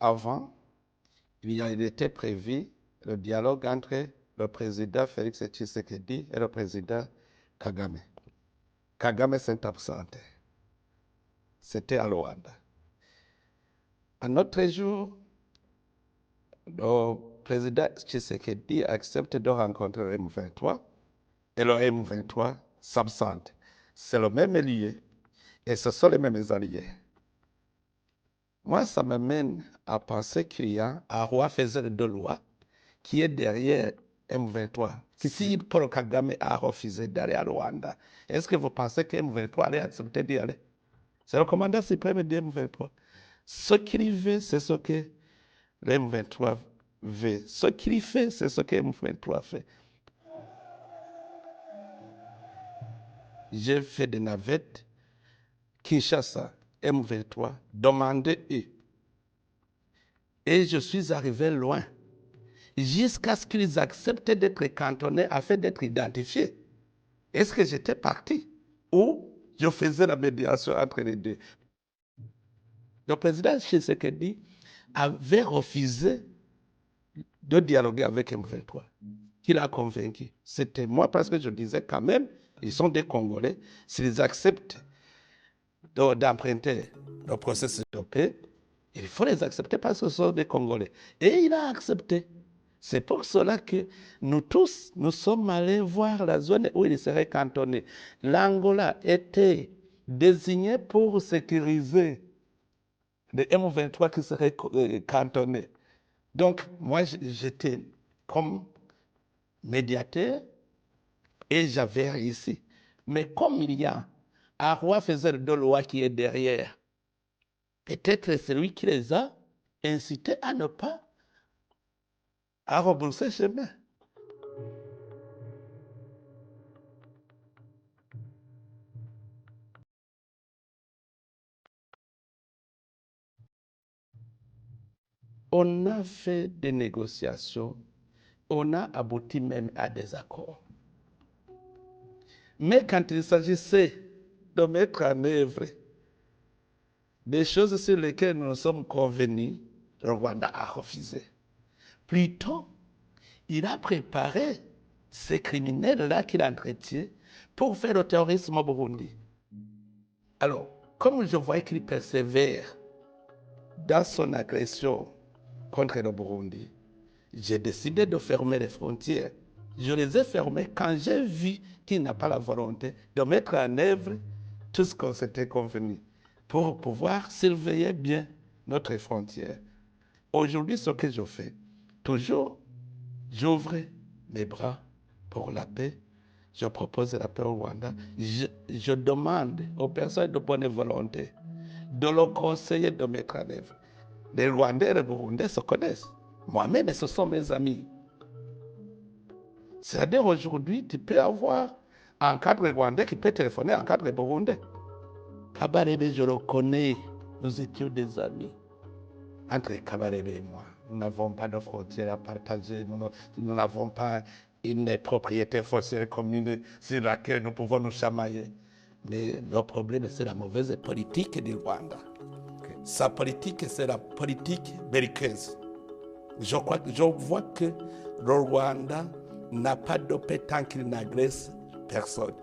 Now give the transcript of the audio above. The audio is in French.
avant, il était prévu le dialogue entre le président Félix Tshisekedi et le président Kagame. Kagame s'est absenté. C'était à Luanda. Un autre jour, le président Tshisekedi accepte de rencontrer le M23 et le M23 s'absente. C'est le même allié et ce sont les mêmes alliés. Moi, ça m'amène à penser qu'il y a un roi faiseur de loi qui est derrière M23. Si Paul Kagame a refusé d'aller à Luanda, est-ce que vous pensez que M23 allait accepter d'y aller? C'est le commandant suprême de M23. Ce qu'il veut, c'est ce que le M23 veut. Ce qu'il fait, c'est ce que M23 fait. J'ai fait des navettes, Kinshasa, M23, demandez eux. Et je suis arrivé loin, jusqu'à ce qu'ils acceptent d'être cantonnés afin d'être identifiés. Est-ce que j'étais parti ou je faisais la médiation entre les deux? Le président Tshisekedi avait refusé de dialoguer avec M23. Qui l'a convaincu? C'était moi, parce que je disais quand même, ils sont des Congolais, s'ils acceptent d'emprunter le processus de paix, il faut les accepter parce que ce sont des Congolais. Et il a accepté. C'est pour cela que nous tous, nous sommes allés voir la zone où il serait cantonné. L'Angola était désigné pour sécuriser les M23 qui seraient cantonnés. Donc, moi, j'étais comme médiateur et j'avais réussi. Mais comme il y a un roi faiseur de loi qui est derrière, peut-être c'est lui qui les a incités à ne pas rebrousser chemin. On a fait des négociations, on a abouti même à des accords. Mais quand il s'agissait de mettre en œuvre des choses sur lesquelles nous sommes convenus, le Rwanda a refusé. Plutôt, il a préparé ces criminels-là qu'il entretient pour faire le terrorisme au Burundi. Alors, comme je voyais qu'il persévère dans son agression contre le Burundi, j'ai décidé de fermer les frontières. Je les ai fermées quand j'ai vu qu'il n'a pas la volonté de mettre en œuvre tout ce qu'on s'était convenu pour pouvoir surveiller bien notre frontière. Aujourd'hui, ce que je fais, toujours, j'ouvre mes bras pour la paix. Je propose la paix au Rwanda. Je demande aux personnes de bonne volonté de le conseiller de mettre en œuvre. Les Rwandais et les Burundais se connaissent. Moi-même, ce sont mes amis. C'est-à-dire aujourd'hui, tu peux avoir un cadre rwandais qui peut téléphoner à un cadre burundais. Kabarebe, je le connais. Nous étions des amis. Entre Kabarebe et moi, nous n'avons pas de frontières à partager. Nous n'avons pas une propriété foncière commune sur laquelle nous pouvons nous chamailler. Mais le problème, c'est la mauvaise politique du Rwanda. Sa politique, c'est la politique belliqueuse. Je vois que le Rwanda n'a pas de paix tant qu'il n'agresse personne.